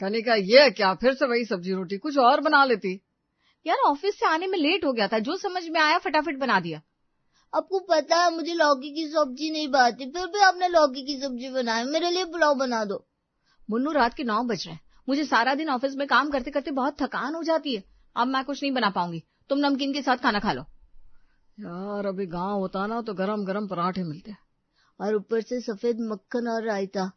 कनिका, ये क्या फिर से वही सब्जी रोटी? कुछ और बना लेती। यार ऑफिस से आने में लेट हो गया था, जो समझ में आया फटाफट बना दिया। आपको पता है मुझे लौकी की सब्जी नहीं भाती, फिर भी आपने लौकी की सब्जी बनाई। मेरे लिए पुलाव बना दो। मुन्नू, रात के 9 बज रहे हैं, मुझे सारा दिन ऑफिस में काम करते करते बहुत थकान हो जाती है। अब मैं कुछ नहीं बना पाऊंगी, तुम नमकीन के साथ खाना खा लो। यार अभी गांव होता ना तो गरम गरम पराठे मिलते, और ऊपर से सफेद मक्खन और रायता।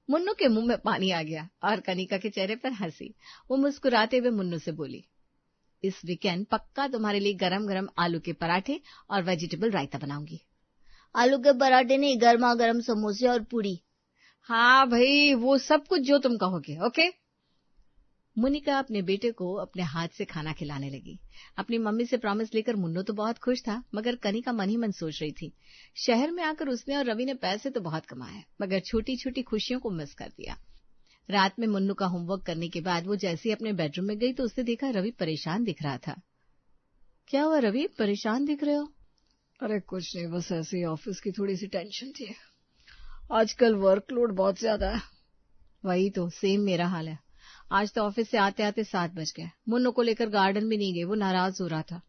मुन्नू के मुंह में पानी आ गया और कनिका के चेहरे पर हंसी। वो मुस्कुराते हुए मुन्नू से बोली, इस वीकेंड पक्का तुम्हारे लिए गरम गरम आलू के पराठे और वेजिटेबल रायता बनाऊंगी। आलू के पराठे नहीं, गर्मा गर्म समोसे और पूरी। हाँ भाई, वो सब कुछ जो तुम कहोगे। ओके। मुनिका अपने बेटे को अपने हाथ से खाना खिलाने लगी। अपनी मम्मी से प्रॉमिस लेकर मुन्नू तो बहुत खुश था, मगर कनिका मन ही मन सोच रही थी, शहर में आकर उसने और रवि ने पैसे तो बहुत कमाए, मगर छोटी छोटी खुशियों को मिस कर दिया। रात में मुन्नू का होमवर्क करने के बाद वो जैसे ही अपने बेडरूम में गई तो उसने देखा रवि परेशान दिख रहा था। क्या हुआ रवि, परेशान दिख रहे हो? अरे कुछ नहीं, बस ऐसे ही ऑफिस की थोड़ी सी टेंशन थी। आजकल वर्कलोड बहुत ज्यादा है। वही तो, सेम मेरा हाल है। आज तो ऑफिस से आते आते 7 बज गए। मुन्नू को लेकर गार्डन भी नहीं गए, वो नाराज हो रहा था।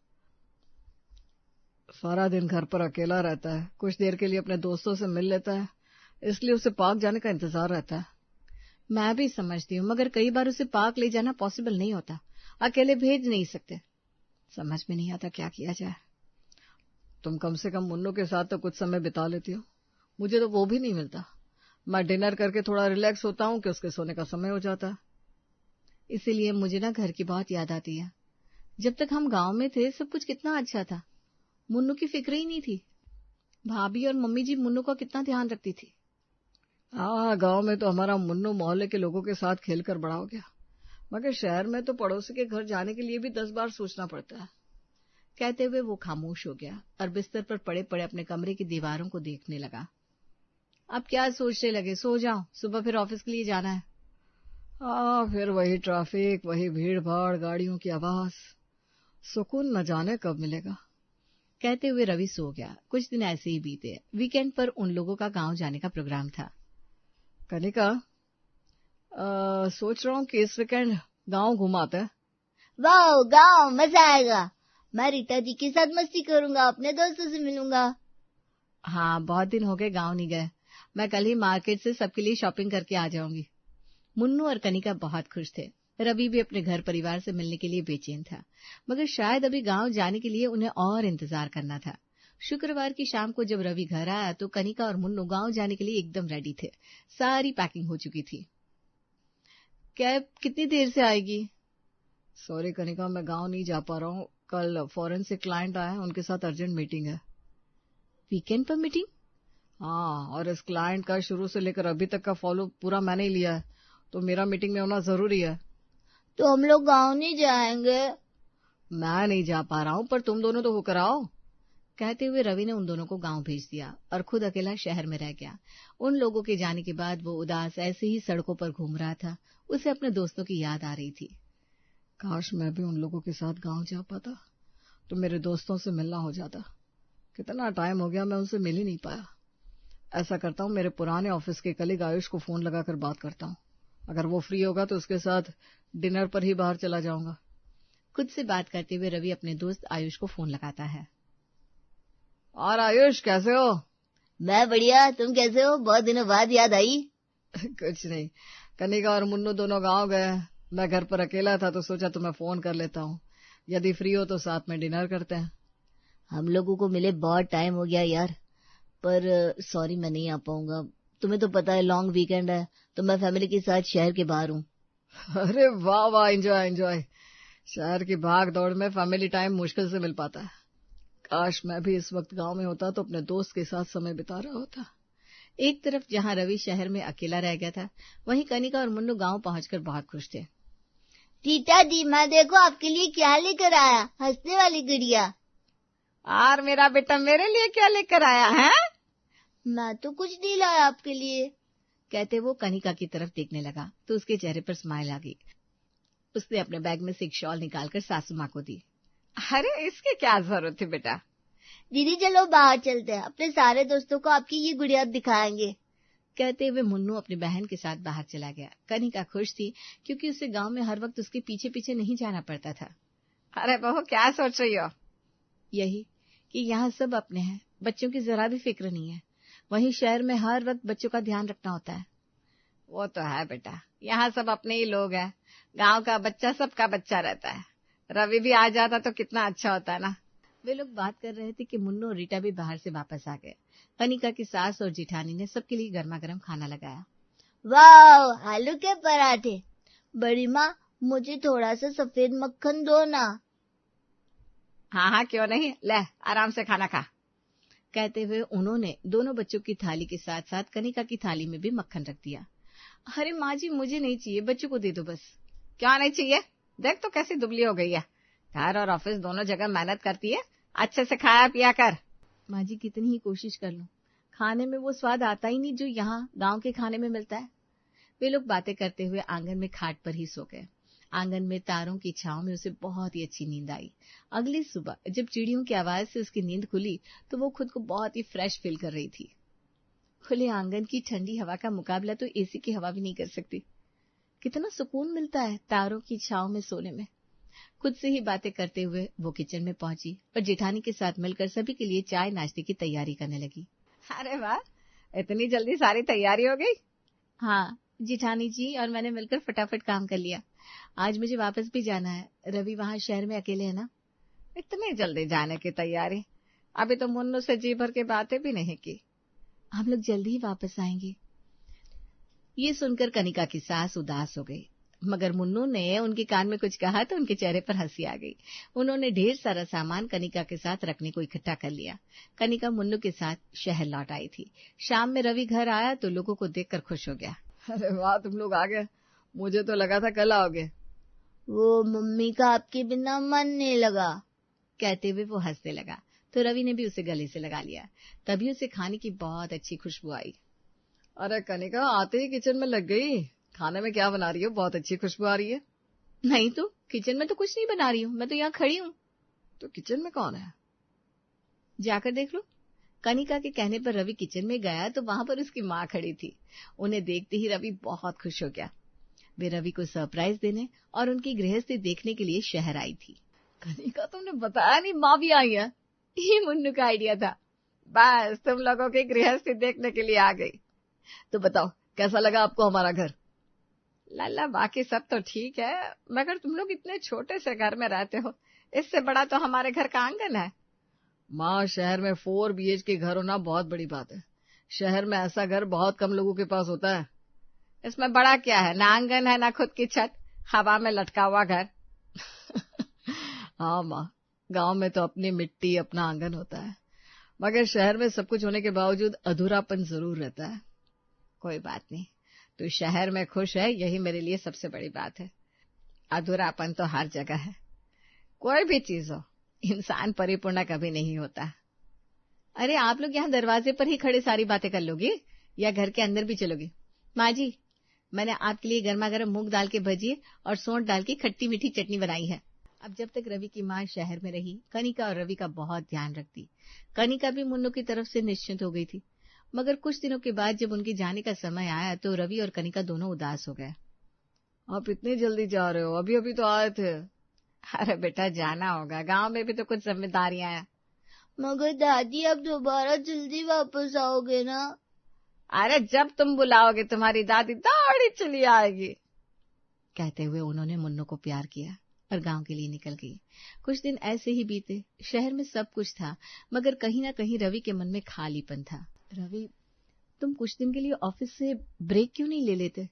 सारा दिन घर पर अकेला रहता है, कुछ देर के लिए अपने दोस्तों से मिल लेता है, इसलिए उसे पार्क जाने का इंतजार रहता है। मैं भी समझती हूँ, मगर कई बार उसे पार्क ले जाना पॉसिबल नहीं होता, अकेले भेज नहीं सकते। समझ में नहीं आता क्या किया जाए। तुम कम से कम मुन्नू के साथ तो कुछ समय बिता लेती हो, मुझे तो वो भी नहीं मिलता। मैं डिनर करके थोड़ा रिलैक्स होता हूँ कि उसके सोने का समय हो जाता है। इसीलिए मुझे ना घर की बहुत याद आती है। जब तक हम गांव में थे सब कुछ कितना अच्छा था, मुन्नू की फिक्र ही नहीं थी। भाभी और मम्मी जी मुन्नू का कितना ध्यान रखती थी। हाँ, गांव में तो हमारा मुन्नू मोहल्ले के लोगों के साथ खेलकर बड़ा हो गया, मगर शहर में तो पड़ोसी के घर जाने के लिए भी 10 बार सोचना पड़ता है। कहते हुए वो खामोश हो गया और बिस्तर पर पड़े पड़े अपने कमरे की दीवारों को देखने लगा। अब क्या सोचने लगे, सो जाओ, सुबह फिर ऑफिस के लिए जाना है। हाँ, फिर वही ट्रैफिक, वही भीड़ भाड़, गाड़ियों की आवाज, सुकून न जाने कब मिलेगा। कहते हुए रवि सो गया। कुछ दिन ऐसे ही बीते। वीकेंड पर उन लोगों का गांव जाने का प्रोग्राम था। कनिका, सोच रहा हूँ कि इस वीकेंड गांव घुमाते हैं। वाह, गांव मजा आएगा। मैं रीता जी के साथ मस्ती करूंगा, अपने दोस्तों से मिलूंगा। हाँ, बहुत दिन हो गए गांव नहीं गए। मैं कल ही मार्केट से सबके लिए शॉपिंग करके आ जाऊंगी। मुन्नू और कनिका बहुत खुश थे। रवि भी अपने घर परिवार से मिलने के लिए बेचैन था, मगर शायद अभी गांव जाने के लिए उन्हें और इंतजार करना था। शुक्रवार की शाम को जब रवि घर आया तो कनिका और मुन्नू गांव जाने के लिए एकदम रेडी थे। सारी पैकिंग हो चुकी थी। कैब कितनी देर से आएगी? सॉरी कनिका, मैं गांव नहीं जा पा रहा हूँ। कल फॉरेन से क्लाइंट आए हैं, उनके साथ अर्जेंट मीटिंग है। वीकेंड पर मीटिंग? हाँ, और इस क्लाइंट का शुरू से लेकर अभी तक का फॉलो पूरा मैंने ही लिया है, तो मेरा मीटिंग में होना जरूरी है। तो हम लोग गांव नहीं जाएंगे? मैं नहीं जा पा रहा हूँ, पर तुम दोनों तो होकर आओ। कहते हुए रवि ने उन दोनों को गांव भेज दिया और खुद अकेला शहर में रह गया। उन लोगों के जाने के बाद वो उदास ऐसे ही सड़कों पर घूम रहा था। उसे अपने दोस्तों की याद आ रही थी। काश मैं भी उन लोगों के साथ गांव जा पाता तो मेरे दोस्तों से मिलना हो जाता। कितना टाइम हो गया मैं उनसे मिल ही नहीं पाया। ऐसा करता हूँ, मेरे पुराने ऑफिस के कलीग आयुष को फोन लगाकर बात करता हूँ। अगर वो फ्री होगा तो उसके साथ डिनर पर ही बाहर चला जाऊंगा। खुद से बात करते हुए रवि अपने दोस्त आयुष को फोन लगाता है। और आयुष, कैसे हो? मैं बढ़िया, तुम कैसे हो? बहुत दिनों बाद याद आई। कुछ नहीं, कनिका और मुन्नू दोनों गांव गए। मैं घर पर अकेला था तो सोचा तुम्हें फोन कर लेता हूँ। यदि फ्री हो तो साथ में डिनर करते हैं। हम लोगों को मिले बहुत टाइम हो गया यार, पर सॉरी मैं नहीं आ पाऊंगा। तुम्हें तो पता है लॉन्ग वीकेंड है, तो मैं फैमिली के साथ शहर के बाहर हूँ। अरे वाह वाह, एंजॉय एंजॉय। शहर की भाग दौड़ में फैमिली टाइम मुश्किल से मिल पाता है। काश मैं भी इस वक्त गांव में होता तो अपने दोस्त के साथ समय बिता रहा होता। एक तरफ जहां रवि शहर में अकेला रह गया था, वहीं कनिका और मुन्नू गांव पहुंचकर बहुत खुश थे। टीटा दी, मैं देखो आपके लिए क्या लेकर आया, हंसने वाली गुड़िया। और मेरा बेटा मेरे लिए क्या लेकर आया है? मैं तो कुछ नहीं लाया आपके लिए। कहते वो कनिका की तरफ देखने लगा तो उसके चेहरे पर स्माइल आ गई। उसने अपने बैग में से एक शॉल निकालकर सासू माँ को दी। अरे इसकी क्या जरूरत थी बेटा? दीदी चलो बाहर चलते हैं, अपने सारे दोस्तों को आपकी ये गुड़िया दिखाएंगे। कहते हुए मुन्नू अपनी बहन के साथ बाहर चला गया। कनिका खुश थी क्योंकि उसे गांव में हर वक्त उसके पीछे पीछे नहीं जाना पड़ता था। अरे बहू, क्या सोच रही हो? यही कि यहाँ सब अपने हैं, बच्चों की जरा भी फिक्र नहीं है। वहीं शहर में हर वक्त बच्चों का ध्यान रखना होता है। वो तो है बेटा, यहाँ सब अपने ही लोग हैं। गांव का बच्चा सबका बच्चा रहता है। रवि भी आ जाता तो कितना अच्छा होता है ना। वे लोग बात कर रहे थे कि मुन्नू और रीटा भी बाहर से वापस आ गए। कनिका की सास और जिठानी ने सबके लिए गर्मा गर्म खाना लगाया। वाह, आलू के पराठे। बड़ी माँ, मुझे थोड़ा सा सफेद मक्खन दो ना। हाँ, क्यों नहीं, ले आराम से खाना खा। कहते हुए उन्होंने दोनों बच्चों की थाली के साथ साथ कनिका की थाली में भी मक्खन रख दिया। अरे माँ जी, मुझे नहीं चाहिए, बच्चों को दे दो बस। क्या नहीं चाहिए? देख तो कैसी दुबली हो गई है। घर और ऑफिस दोनों जगह मेहनत करती है, अच्छे से खाया पिया कर। माँ जी, कितनी ही कोशिश कर लूं, खाने में वो स्वाद आता ही नहीं जो यहाँ गांव के खाने में मिलता है। वे लोग बातें करते हुए आंगन में खाट पर ही सो गए। आंगन में तारों की छांव में उसे बहुत ही अच्छी नींद आई। अगली सुबह जब चिड़ियों की आवाज से उसकी नींद खुली तो वो खुद को बहुत ही फ्रेश फील कर रही थी। खुले आंगन की ठंडी हवा का मुकाबला तो एसी की हवा भी नहीं कर सकती। कितना सुकून मिलता है तारों की छांव में सोने में। खुद से ही बातें करते हुए वो किचन में पहुंची और जेठानी के साथ मिलकर सभी के लिए चाय नाश्ते की तैयारी करने लगी। अरे वाह, इतनी जल्दी सारी तैयारी हो गई? हाँ, जेठानी जी और मैंने मिलकर फटाफट काम कर लिया। आज मुझे वापस भी जाना है। रवि वहाँ शहर में अकेले है ना। इतनी जल्दी जाने की तैयारी? अभी तो मुन्नू से जी भर के बातें भी नहीं की। हम लोग जल्दी ही वापस आएंगे। ये सुनकर कनिका की सास उदास हो गई, मगर मुन्नू ने उनके कान में कुछ कहा तो उनके चेहरे पर हंसी आ गई। उन्होंने ढेर सारा सामान कनिका के साथ रखने को इकट्ठा कर लिया। कनिका मुन्नू के साथ शहर लौट आई थी। शाम में रवि घर आया तो लोगों को देखकर खुश हो गया। अरे वाह, तुम लोग आ गए, मुझे तो लगा था कल आओगे। वो मम्मी का आपके बिना मन नहीं लगा। कहते हुए वो हंसने लगा तो रवि ने भी उसे गले से लगा लिया। तभी उसे खाने की बहुत अच्छी खुशबू आई। अरे कनिका, आते ही किचन में लग गई। खाने में क्या बना रही हो? बहुत अच्छी खुशबू आ रही है। नहीं तो किचन में तो कुछ नहीं बना रही हूँ, मैं तो यहाँ खड़ी हूँ। तो किचन में कौन है? जाकर देख लो। कनिका के कहने पर रवि किचन में गया तो वहां पर उसकी माँ खड़ी थी। उन्हें देखते ही रवि बहुत खुश हो गया। वे रवि को सरप्राइज देने और उनकी गृहस्थी देखने के लिए शहर आई थी। कनिका, तुमने बताया नहीं माँ भी आई है? ये मुन्नू का आइडिया था। बस तुम लोगों की गृहस्थी देखने के लिए आ गई। तो बताओ, कैसा लगा आपको हमारा घर? लाला, बाकी सब तो ठीक है, मगर तुम लोग इतने छोटे से घर में रहते हो, इससे बड़ा तो हमारे घर का आंगन है। माँ, शहर में 4 BHK घर होना बहुत बड़ी बात है। शहर में ऐसा घर बहुत कम लोगों के पास होता है। इसमें बड़ा क्या है, ना आंगन है ना खुद की छत, हवा में लटका हुआ घर। हाँ माँ, गांव में तो अपनी मिट्टी अपना आंगन होता है, मगर शहर में सब कुछ होने के बावजूद अधूरापन जरूर रहता है। कोई बात नहीं, तू शहर में खुश है, यही मेरे लिए सबसे बड़ी बात है। अधूरापन तो हर जगह है। कोई भी चीज हो, इंसान परिपूर्ण कभी नहीं होता। अरे आप लोग यहाँ दरवाजे पर ही खड़े सारी बातें कर लोगे या घर के अंदर भी चलोगे? माँ जी, मैंने आपके लिए गर्मा गर्म मूंग दाल के भजिए और सौंठ डाल की खट्टी मीठी चटनी बनाई है। अब जब तक रवि की माँ शहर में रही, कनिका और रवि का बहुत ध्यान रखती। कनिका भी मुन्नू की तरफ से निश्चिंत हो गई थी, मगर कुछ दिनों के बाद जब उनके जाने का समय आया तो रवि और कनिका दोनों उदास हो गए। आप इतनी जल्दी जा रहे हो? अभी अभी तो आए थे। अरे बेटा, जाना होगा, गांव में भी तो कुछ जिम्मेदारियां हैं। मगर दादी, अब दोबारा जल्दी वापस आओगे ना? अरे जब तुम बुलाओगे तुम्हारी दादी दौड़ी चली आएगी। कहते हुए उन्होंने मुन्नू को प्यार किया और गांव के लिए निकल गई। कुछ दिन ऐसे ही बीते। शहर में सब कुछ था, मगर कहीं ना कहीं रवि के मन में खालीपन था। रवि, तुम कुछ दिन के लिए ऑफिस से ब्रेक क्यों नहीं ले लेते?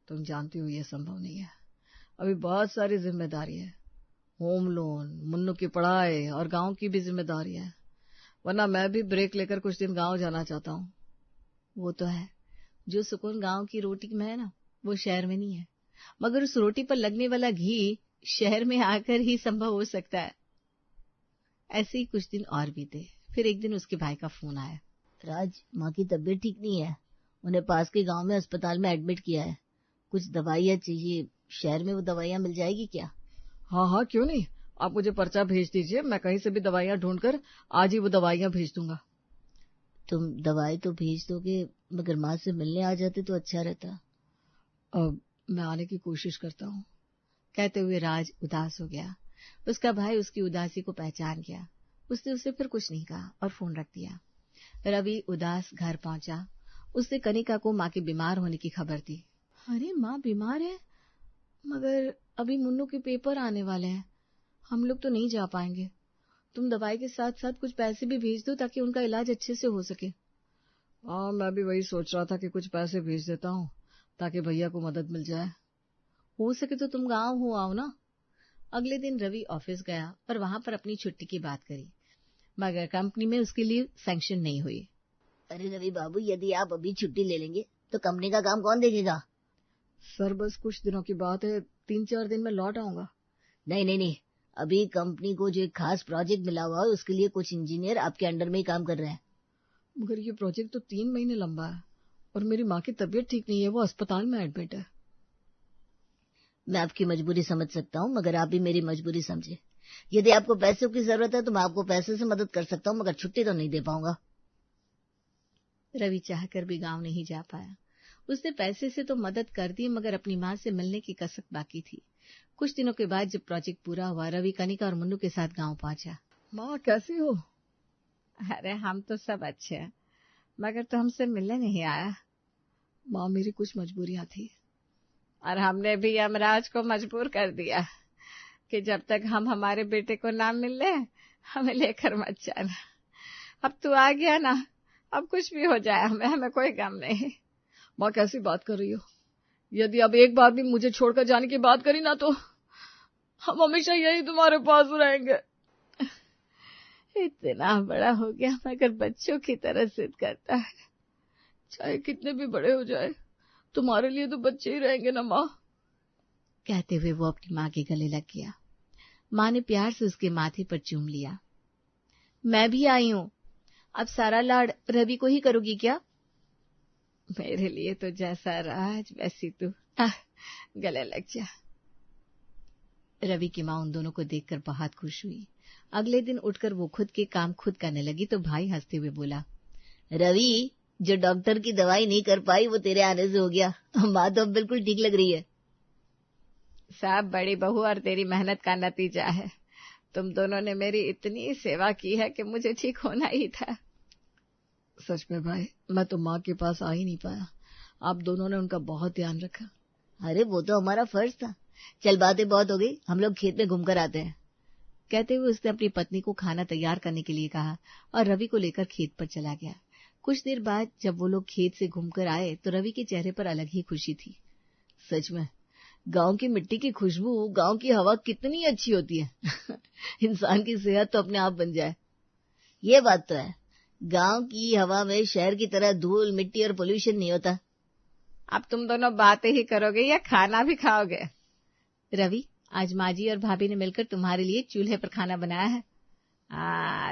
तुम जानती हो ये संभव नहीं है। अभी बहुत सारी जिम्मेदारी है, होम लोन, मुन्नू की पढ़ाई और गांव की भी जिम्मेदारी है। वरना मैं भी ब्रेक लेकर कुछ दिन गांव जाना चाहता हूँ। वो तो है, जो सुकून गांव की रोटी में है ना, वो शहर में नहीं है। मगर उस रोटी पर लगने वाला घी शहर में आकर ही संभव हो सकता है। ऐसे ही कुछ दिन और बीते। फिर एक दिन उसके भाई का फोन आया। राज, माँ की तबीयत ठीक नहीं है, उन्हें पास के गांव में अस्पताल में एडमिट किया है। कुछ दवाइयाँ चाहिए, शहर में वो दवाइयाँ मिल जाएगी क्या? हाँ, क्यों नहीं। आप मुझे पर्चा भेज दीजिए, मैं कहीं से भी दवाइयाँ ढूंढकर आज ही वो दवाइयाँ भेज दूंगा। तुम दवाई तो भेज दोगे, मगर माँ से मिलने आ जाते तो अच्छा रहता। अब मैं आने की कोशिश करता हूँ। कहते हुए राज उदास हो गया। उसका भाई उसकी उदासी को पहचान गया। उसने उसे फिर कुछ नहीं कहा और फोन रख दिया। रवि उदास घर पहुंचा। उसने कनिका को माँ के बीमार होने की खबर दी। अरे माँ बीमार है, मगर अभी मुन्नू के पेपर आने वाले हैं, हम लोग तो नहीं जा पाएंगे। तुम दवाई के साथ साथ कुछ पैसे भी भेज दो ताकि उनका इलाज अच्छे से हो सके। हाँ, मैं भी वही सोच रहा था कि कुछ पैसे भेज देता हूँ ताकि भैया को मदद मिल जाए। हो सके तो तुम गाँव हो आओ ना। अगले दिन रवि ऑफिस गया और वहां पर अपनी छुट्टी की बात करी, मगर कंपनी में उसके लिए सैंक्शन नहीं हुई। अरे रवि बाबू, यदि आप अभी छुट्टी ले लेंगे तो कंपनी का काम कौन देखेगा? सर बस कुछ दिनों की बात है, 3-4 दिन में लौट आऊंगा। नहीं, अभी कंपनी को जो एक खास प्रोजेक्ट मिला हुआ है उसके लिए कुछ इंजीनियर आपके अंडर में ही काम कर रहे हैं। मगर ये प्रोजेक्ट तो 3 महीने लंबा है और मेरी माँ की तबीयत ठीक नहीं है, वो अस्पताल में एडमिट है। मैं आपकी मजबूरी समझ सकता हूँ, मगर आप भी मेरी मजबूरी समझे। यदि आपको पैसों की जरूरत है तो मैं आपको पैसे से मदद कर सकता हूँ, मगर छुट्टी तो नहीं दे पाऊंगा। रवि चाहकर भी गांव नहीं जा पाया। उसने पैसे से तो मदद कर दी, मगर अपनी माँ से मिलने की कसक बाकी थी। कुछ दिनों के बाद जब प्रोजेक्ट पूरा हुआ, रवि कनिका और मुन्नू के साथ गांव पहुंचा। माँ कैसी हो? अरे हम तो सब अच्छे हैं, मगर तो हमसे मिलने नहीं आया। माँ मेरी कुछ मजबूरियां थी और हमने भी यमराज को मजबूर कर दिया कि जब तक हम हमारे बेटे को ना मिल ले हमें लेकर मत जाना। अब तू आ गया ना, अब कुछ भी हो जाए हमें कोई गम नहीं। माँ कैसी बात कर रही हो? यदि अब एक बार भी मुझे छोड़कर जाने की बात करी ना तो हम हमेशा यही तुम्हारे पास रहेंगे। इतना बड़ा हो गया मगर बच्चों की तरह जिद करता है। चाहे कितने भी बड़े हो जाए, तुम्हारे लिए तो बच्चे ही रहेंगे ना माँ। कहते हुए वो अपनी माँ के गले लग गया। माँ ने प्यार से उसके माथे पर चूम लिया। मैं भी आई हूँ, अब सारा लाड़ रवि को ही करोगी क्या? मेरे लिए तो जैसा राज वैसी तू, गले लग जा। रवि की माँ उन दोनों को देखकर बहुत खुश हुई। अगले दिन उठकर वो खुद के काम खुद करने लगी तो भाई हंसते हुए बोला, रवि, जो डॉक्टर की दवाई नहीं कर पाई वो तेरे आने से हो गया। माँ तो अब बिल्कुल ठीक लग रही है। सब बड़ी बहू और तेरी मेहनत का नतीजा है। तुम दोनों ने मेरी इतनी सेवा की है कि मुझे ठीक होना ही था। सच में भाई, मैं तो माँ के पास आ ही नहीं पाया। आप दोनों ने उनका बहुत ध्यान रखा। अरे वो तो हमारा फर्ज था। चल बातें बहुत हो गई, हम लोग खेत में घूमकर आते हैं। कहते हुए उसने अपनी पत्नी को खाना तैयार करने के लिए कहा और रवि को लेकर खेत पर चला गया। कुछ देर बाद जब वो लोग खेत से घूमकर आए तो रवि के चेहरे पर अलग ही खुशी थी। सच में गांव की मिट्टी की खुशबू, गांव की हवा कितनी अच्छी होती है। इंसान की सेहत तो अपने आप बन जाए। ये बात तो है, गांव की हवा में शहर की तरह धूल मिट्टी और पोल्यूशन नहीं होता। अब तुम दोनों बातें ही करोगे या खाना भी खाओगे? रवि, आज माँ जी और भाभी ने मिलकर तुम्हारे लिए चूल्हे पर खाना बनाया है।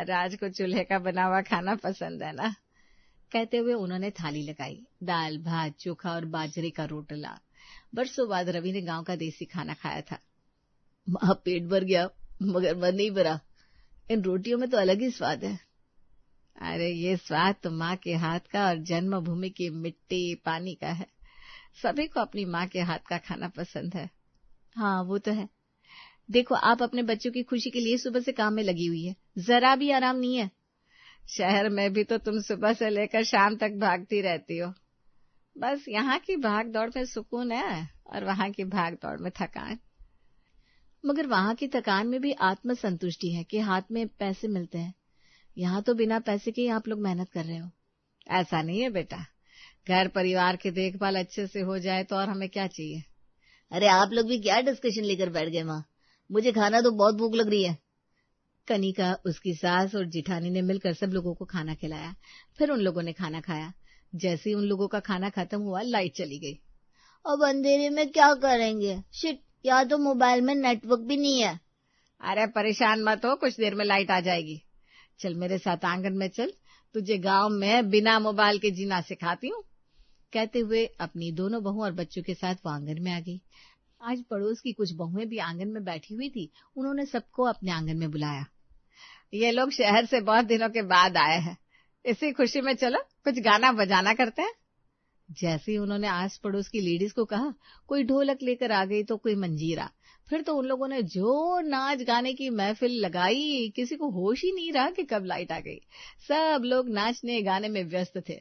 राज को चूल्हे का बना हुआ खाना पसंद है ना? कहते हुए उन्होंने थाली लगाई। दाल भात चोखा और बाजरे का रोटला। बरसों बाद रवि ने गांव का देसी खाना खाया था। माँ, पेट भर गया मगर मन नहीं भरा। इन रोटियों में तो अलग ही स्वाद है। अरे ये स्वाद तो माँ के हाथ का और जन्मभूमि की मिट्टी पानी का है। सभी को अपनी माँ के हाथ का खाना पसंद है। हाँ वो तो है। देखो आप अपने बच्चों की खुशी के लिए सुबह से काम में लगी हुई है, जरा भी आराम नहीं है। शहर में भी तो तुम सुबह से लेकर शाम तक भागती रहती हो। बस यहाँ की भाग दौड़ में सुकून है और वहाँ की भाग दौड़ में थकान। मगर वहाँ की थकान में भी आत्म संतुष्टि है कि हाथ में पैसे मिलते हैं। यहाँ तो बिना पैसे के ही आप लोग मेहनत कर रहे हो। ऐसा नहीं है बेटा, घर परिवार की देखभाल अच्छे से हो जाए तो और हमें क्या चाहिए। अरे आप लोग भी क्या डिस्कशन लेकर बैठ गए माँ, मुझे खाना तो बहुत भूख लग रही है। कनिका, उसकी सास और जिठानी ने मिलकर सब लोगों को खाना खिलाया। फिर उन लोगों ने खाना खाया। जैसे ही उन लोगों का खाना खत्म हुआ लाइट चली गई। अब अंधेरे में क्या करेंगे? शिट, यहाँ तो मोबाइल में नेटवर्क भी नहीं है। अरे परेशान मत हो, कुछ देर में लाइट आ जाएगी। चल मेरे साथ आंगन में चल, तुझे गांव में बिना मोबाइल के जीना सिखाती हूँ। कहते हुए अपनी दोनों बहू और बच्चों के साथ वो आंगन में आ गई। आज पड़ोस की कुछ बहुएं भी आंगन में बैठी हुई थी। उन्होंने सबको अपने आंगन में बुलाया। ये लोग शहर से बहुत दिनों के बाद आए हैं, इसी खुशी में चलो कुछ गाना बजाना करते हैं। जैसे ही उन्होंने आस पड़ोस की लेडीज को कहा, कोई ढोलक लेकर आ गई तो कोई मंजीरा। फिर तो उन लोगों ने जो नाच गाने की महफिल लगाई, किसी को होश ही नहीं रहा कि कब लाइट आ गई। सब लोग नाचने गाने में व्यस्त थे।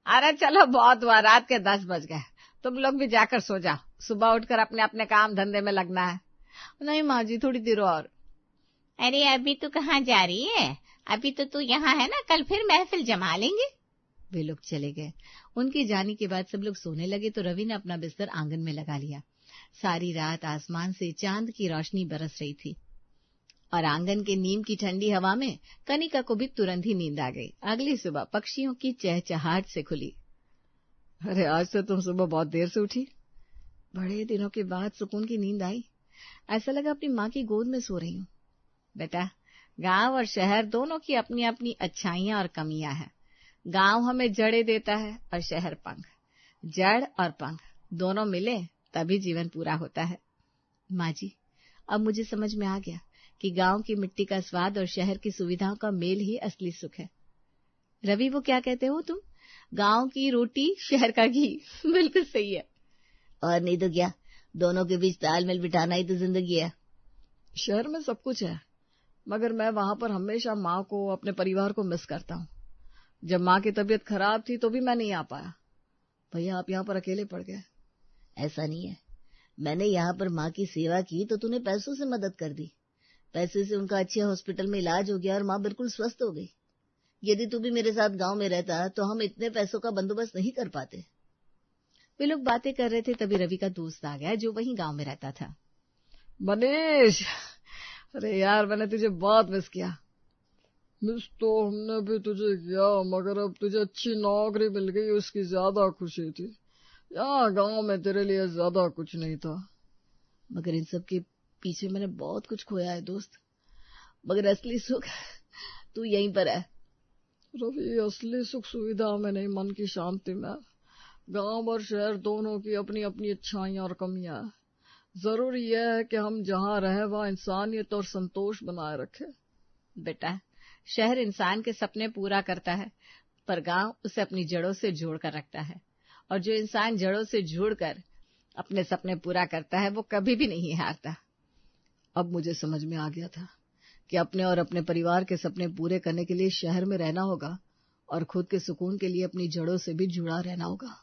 अरे चलो बहुत हुआ, रात के 10 बज गए, तुम लोग भी जाकर सो जाओ, सुबह उठकर अपने अपने काम धंधे में लगना है। नहीं माँ जी, थोड़ी देर और। अरे अभी तू कहाँ जा रही है? अभी तो तू यहाँ है ना, कल फिर महफिल जमा लेंगे। वे लोग चले गए। उनके जाने के बाद सब लोग सोने लगे तो रवि ने अपना बिस्तर आंगन में लगा लिया। सारी रात आसमान से चांद की रोशनी बरस रही थी और आंगन के नीम की ठंडी हवा में कनिका को भी तुरंत ही नींद आ गई। अगली सुबह पक्षियों की चहचहाट से खुली। अरे आज तो तुम सुबह बहुत देर से उठी। बड़े दिनों के बाद सुकून की नींद आई। ऐसा लगा अपनी माँ की गोद में सो रही हूँ। बेटा, गांव और शहर दोनों की अपनी अपनी अच्छाइयां और कमियां हैं। गांव हमें जड़ें देता है और शहर पंख। जड़ और पंख दोनों मिले तभी जीवन पूरा होता है। माँ जी, अब मुझे समझ में आ गया कि गांव की मिट्टी का स्वाद और शहर की सुविधाओं का मेल ही असली सुख है। रवि, वो क्या कहते हो तुम? गांव की रोटी, शहर का घी। बिल्कुल सही है। और नहीं तो क्या, दोनों के बीच तालमेल बिठाना ही तो जिंदगी है। शहर में सब कुछ है, मगर मैं वहां पर हमेशा माँ को, अपने परिवार को मिस करता हूँ। जब माँ की तबीयत खराब थी तो भी मैं नहीं आ पाया। भैया, आप यहाँ पर अकेले पड़ गए। ऐसा नहीं है, मैंने यहाँ पर माँ की सेवा की तो तूने पैसों से मदद कर दी। पैसे से उनका अच्छे हॉस्पिटल में इलाज हो गया और माँ बिल्कुल स्वस्थ हो गई। यदि तू भी मेरे साथ गांव में रहता तो हम इतने पैसों का बंदोबस्त नहीं कर पाते। वे लोग बातें कर रहे थे, तभी रवि का दोस्त आ गया जो वहीं गांव में रहता था। मनीष, अरे यार, मैंने तुझे बहुत मिस किया। मिस तो हमने भी तुझे किया, मगर अब तुझे अच्छी नौकरी मिल गई, उसकी ज्यादा खुशी थी। यहाँ गांव में तेरे लिए ज्यादा कुछ नहीं था। मगर इन सब के पीछे मैंने बहुत कुछ खोया है दोस्त। मगर असली सुख तू यहीं पर है। रवि, असली सुख सुविधा में नहीं, मन की शांति में। गांव और शहर दोनों की अपनी अपनी अच्छाइयां और कमियां हैं। जरूरी यह है कि हम जहाँ रहे वहाँ इंसानियत और संतोष बनाए रखें। बेटा, शहर इंसान के सपने पूरा करता है, पर गांव उसे अपनी जड़ों से जोड़कर रखता है। और जो इंसान जड़ों से जुड़कर अपने सपने पूरा करता है, वो कभी भी नहीं हारता। अब मुझे समझ में आ गया था कि अपने और अपने परिवार के सपने पूरे करने के लिए शहर में रहना होगा और खुद के सुकून के लिए अपनी जड़ों से भी जुड़ा रहना होगा।